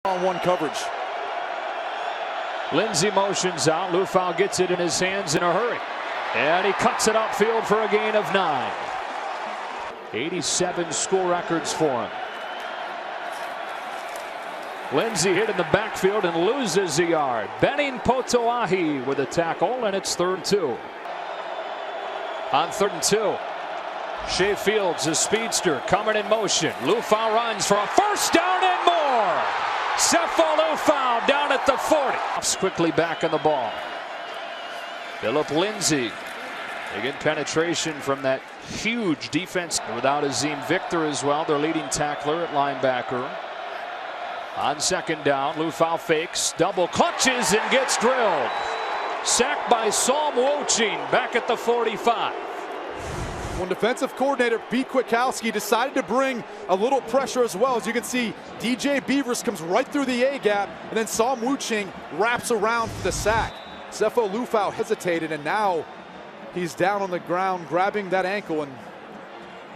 On-one coverage. Lindsey motions out. Lufau gets it in his hands in a hurry. And he cuts it upfield for a gain of 9. 87 school records for him. Lindsey hit in the backfield and loses a yard. Benin Potoahi with a tackle, and it's 3rd and 2. On 3rd and 2. Shea Fields, a speedster, coming in motion. Lufau runs for a first down and more. Cepho Lufau down at the 40. Quickly back on the ball. Philip Lindsey. Again, penetration from that huge defense without Azim Victor as well, their leading tackler at linebacker. On 2nd down, Lufau fakes, double clutches, and gets drilled. Sacked by Psalm Woching back at the 45. When defensive coordinator Pete Kwiatkowski decided to bring a little pressure as well, as you can see, DJ Beavers comes right through the A-gap, and then Psalm Woching wraps around for the sack. Cepho Lufau hesitated, and now he's down on the ground grabbing that ankle and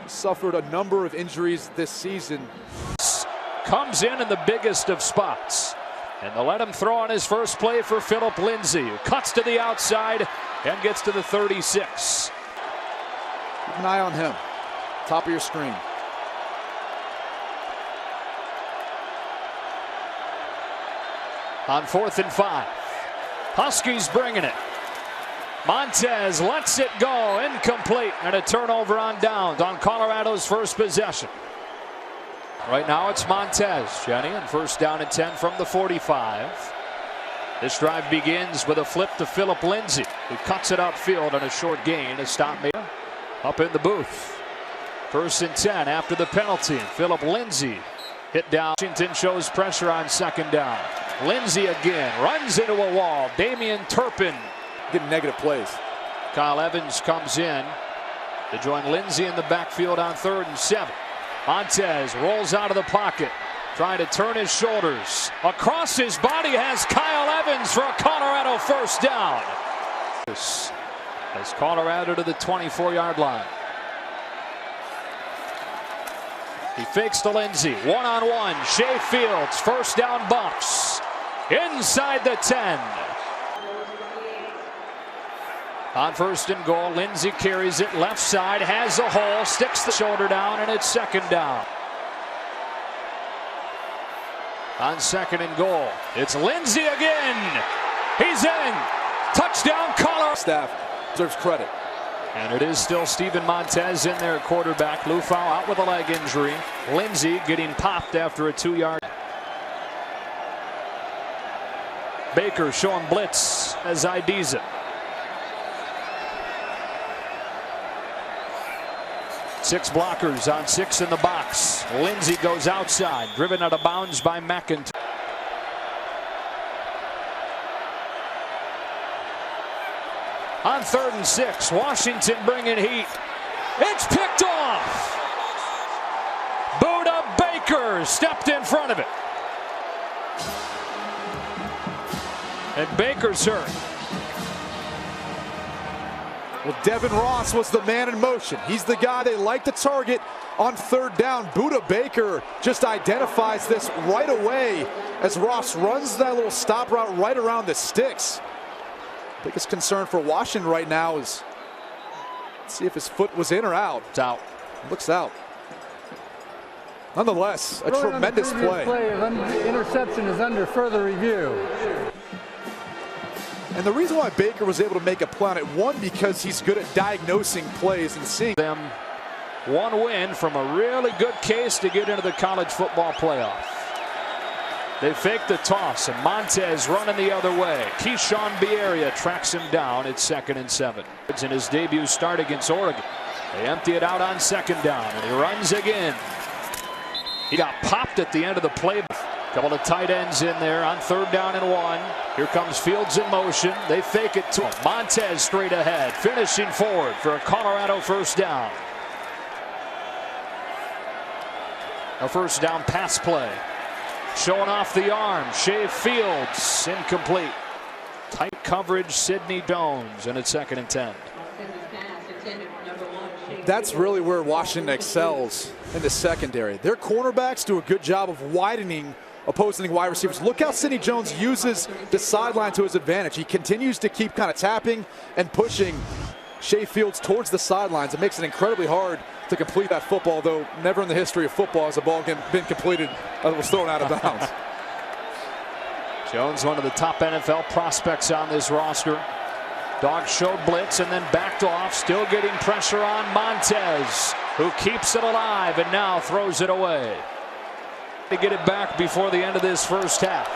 suffered a number of injuries this season. Comes in the biggest of spots. And they'll let him throw on his first play for Philip Lindsey, who cuts to the outside and gets to the 36. Keep an eye on him. Top of your screen. On 4th and 5. Huskies bringing it. Montez lets it go, incomplete, and a turnover on downs on Colorado's first possession. Right now it's Montez, Jenny, and 1st down and 10 from the 45. This drive begins with a flip to Philip Lindsey, who cuts it upfield on a short gain. A stop made up in the booth. 1st and 10 after the penalty. Philip Lindsey hit down. Washington shows pressure on 2nd down. Lindsey again runs into a wall. Damian Turpin getting negative plays. Kyle Evans comes in to join Lindsey in the backfield on 3rd and 7. Montez rolls out of the pocket, trying to turn his shoulders. Across his body has Kyle Evans for a Colorado 1st down. As Colorado to the 24-yard line. He fakes to Lindsey. One-on-one. Shea Fields. 1st down Bucks. Inside the 10. On 1st and goal, Lindsey carries it left side, has a hole, sticks the shoulder down, and it's 2nd down. On 2nd and goal, it's Lindsey again. He's in. Touchdown, Colorado. Staff deserves credit. And it is still Steven Montez in there, quarterback. Lufau out with a leg injury. Lindsey getting popped after a 2-yard. Baker showing blitz as IDs it. 6 blockers on 6 in the box. Lindsey goes outside, driven out of bounds by McIntyre. On 3rd and 6, Washington bringing heat. It's picked off. Buda Baker stepped in front of it. And Baker's hurt. Well, Devin Ross was the man in motion. He's the guy they like to target on 3rd down. Buda Baker just identifies this right away as Ross runs that little stop route right around the sticks. Biggest concern for Washington right now is see if his foot was in or out. It's out. Looks out. Nonetheless, a tremendous play. Interception is under further review. And the reason why Baker was able to make a play on it, one, because he's good at diagnosing plays and seeing them. One win from a really good case to get into the college football playoff. They fake the toss, and Montez running the other way. Keyshawn Bieria tracks him down. It's 2nd and 7. It's in his debut start against Oregon. They empty it out on 2nd down, and he runs again. He got popped at the end of the play. Couple of tight ends in there on 3rd down and 1. Here comes Fields in motion. They fake it to him. Montez straight ahead, finishing forward for a Colorado 1st down. A 1st down pass play. Showing off the arm. Shea Fields incomplete. Tight coverage, Sidney Jones, and it's 2nd and 10. That's really where Washington excels in the secondary. Their cornerbacks do a good job of widening opposing wide receivers. Look how Sidney Jones uses the sideline to his advantage. He continues to keep kind of tapping and pushing Shea Fields towards the sidelines. It makes it incredibly hard to complete that football, though never in the history of football has a ball been completed that was thrown out of bounds. Jones, one of the top NFL prospects on this roster. Dog showed blitz and then backed off, still getting pressure on Montez, who keeps it alive and now throws it away. To get it back before the end of this first half.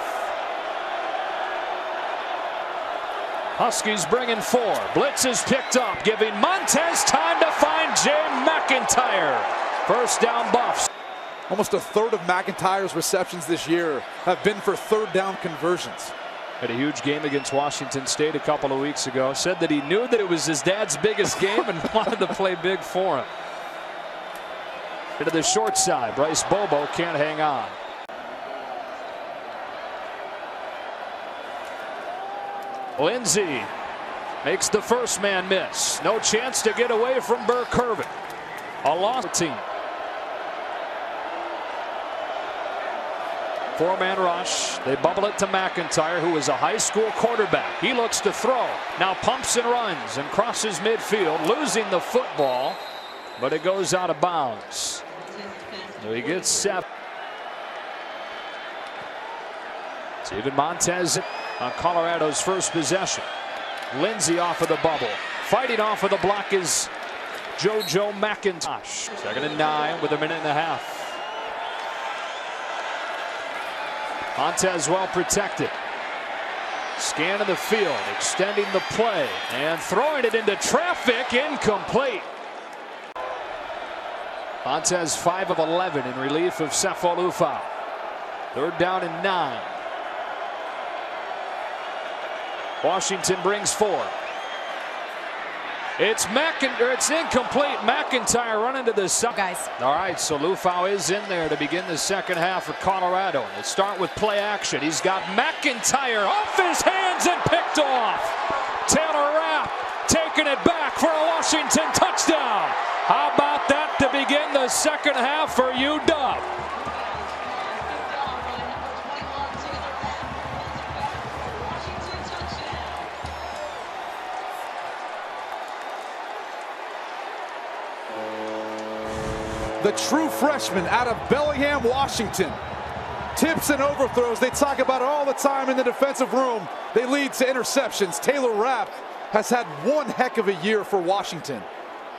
Huskies bringing 4. Blitz is picked up, giving Montez time to find Jay McIntyre. First down Buffs. Almost a third of McIntyre's receptions this year have been for third down conversions. Had a huge game against Washington State a couple of weeks ago. Said that he knew that it was his dad's biggest game and wanted to play big for him. Into the short side, Bryce Bobo can't hang on. Lindsey makes the first man miss. No chance to get away from Burke Kirby. A lost team. 4-man rush. They bubble it to McIntyre, who is a high school quarterback. He looks to throw. Now pumps and runs and crosses midfield, losing the football, but it goes out of bounds. So he gets 7. David Montez on Colorado's first possession. Lindsey off of the bubble. Fighting off of the block is JoJo McIntosh. 2nd and 9 with a minute and a half. Montez well protected. Scan of the field, extending the play and throwing it into traffic, incomplete. Montez 5 of 11 in relief of Sefo Lufau. 3rd down and 9. Washington brings 4. It's incomplete. McIntyre running to the side. Guys. All right, so Lufau is in there to begin the second half for Colorado. Let's start with play action. He's got McIntyre off his hands and picked off. Taylor Rapp taking it back for a Washington touchdown. How about that to begin the second half for UW? The true freshman out of Bellingham, Washington. Tips and overthrows. They talk about it all the time in the defensive room. They lead to interceptions. Taylor Rapp has had one heck of a year for Washington.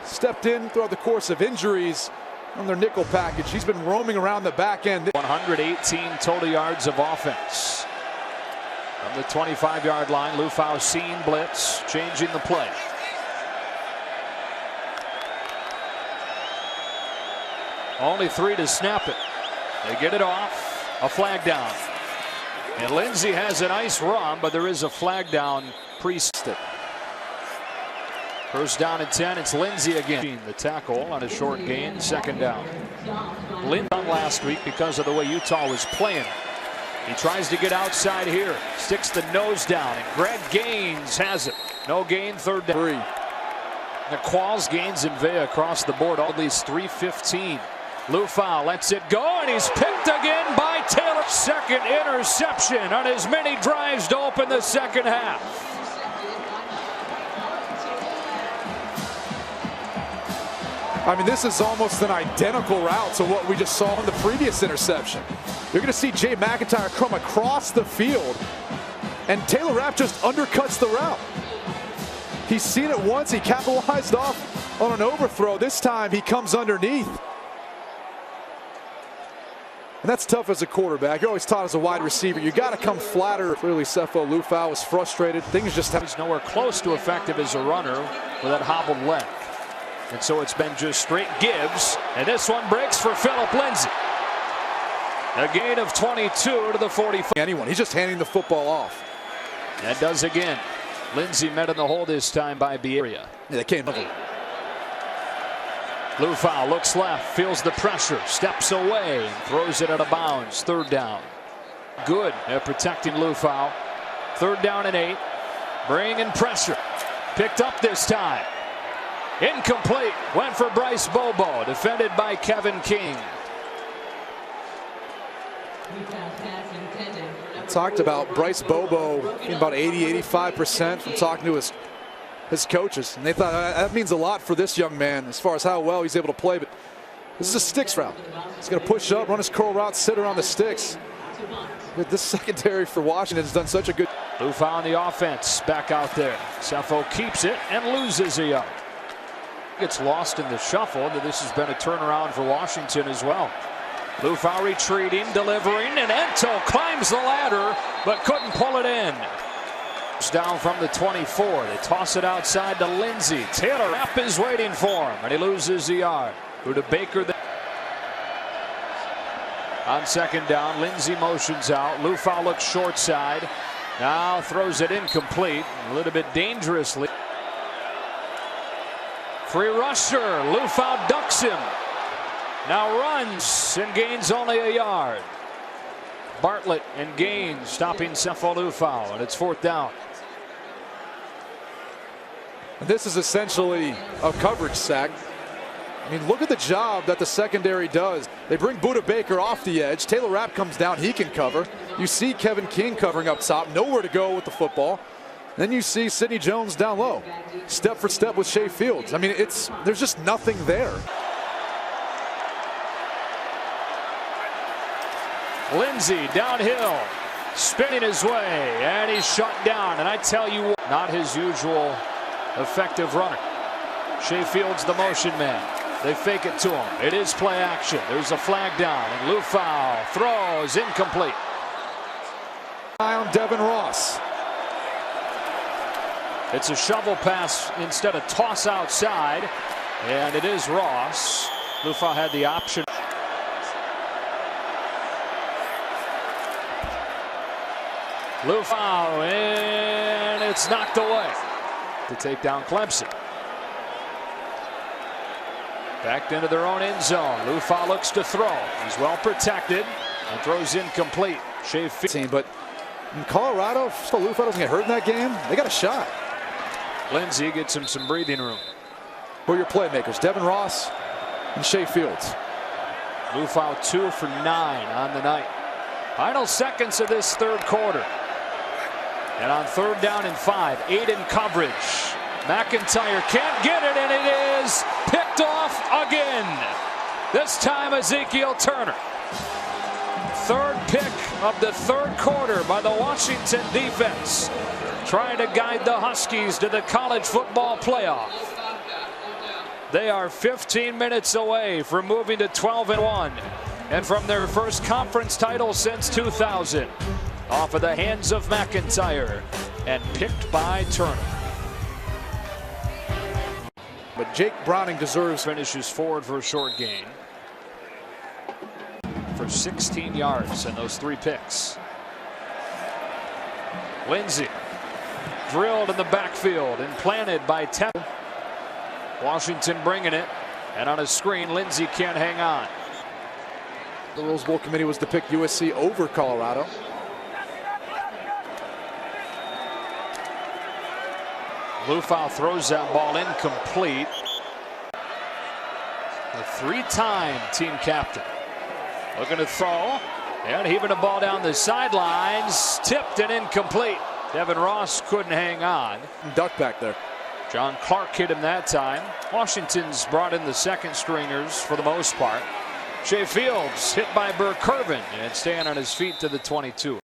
Stepped in throughout the course of injuries on their nickel package. He's been roaming around the back end. 118 total yards of offense. From the 25-yard line, Lufau seeing blitz, changing the play. Only 3 to snap it. They get it off. A flag down. And Lindsey has a nice run, but there is a flag down pre-snap. First down and 10. It's Lindsey again. The tackle on a short gain. 2nd down. Lindsey last week because of the way Utah was playing. He tries to get outside here. Sticks the nose down. And Greg Gaines has it. No gain. 3rd down. 3. The Qualls gains in Vea across the board. All these 3:15. Lufau lets it go, and he's picked again by Taylor. 2nd interception on as many drives to open the second half. I mean, this is almost an identical route to what we just saw in the previous interception. You're going to see Jay McIntyre come across the field, and Taylor Rapp just undercuts the route. He's seen it once. He capitalized off on an overthrow. This time he comes underneath. And that's tough as a quarterback. You're always taught as a wide receiver, you got to come flatter. Clearly, Sefo Lufau was frustrated. Things just have. He's nowhere close to effective as a runner with that hobbled leg. And so it's been just straight gives. And this one breaks for Phillip Lindsey. A gain of 22 to the 45. Anyone. He's just handing the football off. That does again. Lindsey met in the hole this time by Bieria. Yeah, they came. Lufau looks left, feels the pressure, steps away, and throws it out of bounds. 3rd down. Good at protecting Lufau. 3rd down and 8. Bringing pressure. Picked up this time. Incomplete. Went for Bryce Bobo. Defended by Kevin King. talked about Bryce Bobo being about 80–85% from talking to his coaches, and they thought that means a lot for this young man as far as how well he's able to play. But this is a sticks route. He's going to push up, run his curl route, sit around the sticks. This secondary for Washington has done such a good. Lufa on the offense, back out there. Cepho keeps it and loses a yard. Gets lost in the shuffle, but this has been a turnaround for Washington as well. Lufa retreating, delivering, and Ento climbs the ladder, but couldn't pull it in. It's down from the 24. They toss it outside to Lindsey. Taylor Rapp is waiting for him, and he loses a yard. Buda Baker. On second down, Lindsey motions out. Lufa looks short side. Now throws it incomplete, a little bit dangerously. Free rusher, Lufa ducks him. Now runs and gains only a yard. Bartlett and Gaines stopping Cepho Lufa, and it's fourth down. This is essentially a coverage sack. I mean, look at the job that the secondary does. They bring Buda Baker off the edge. Taylor Rapp comes down. He can cover. You see Kevin King covering up top. Nowhere to go with the football. Then you see Sidney Jones down low. Step for step with Shea Fields. I mean, there's just nothing there. Lindsey downhill, spinning his way, and he's shut down. And I tell you what, not his usual effective runner. Shea Fields the motion man. They fake it to him. It is play action. There's a flag down, and Lufa throws incomplete. On Devin Ross. It's a shovel pass instead of toss outside, and it is Ross. Lufa had the option. Lufa, and it's knocked away to take down Clemson. Backed into their own end zone. Lufa looks to throw. He's well protected and throws incomplete. Shea Fields. But in Colorado, if Lufa doesn't get hurt in that game, they got a shot. Lindsey gets him some breathing room. Who are your playmakers? Devin Ross and Shea Fields. Lufa 2 for 9 on the night. Final seconds of this third quarter. And on third down and 5, 8 in coverage. McIntyre can't get it, and it is picked off again. This time Ezekiel Turner. Third pick of the third quarter by the Washington defense, trying to guide the Huskies to the college football playoff. They are 15 minutes away from moving to 12-1 and from their first conference title since 2000. Off of the hands of McIntyre and picked by Turner. But Jake Browning deserves. Finishes forward for a short gain for 16 yards and those 3 picks. Lindsey drilled in the backfield and planted by Tevin. Washington bringing it, and on a screen Lindsey can't hang on. The Rose Bowl committee was to pick USC over Colorado. Lufa throws that ball incomplete. The 3-time team captain looking to throw and heaving the ball down the sidelines. Tipped and incomplete. Devin Ross couldn't hang on. Duck back there. John Clark hit him that time. Washington's brought in the second stringers for the most part. Shea Fields hit by Burr Kirvin and staying on his feet to the 22.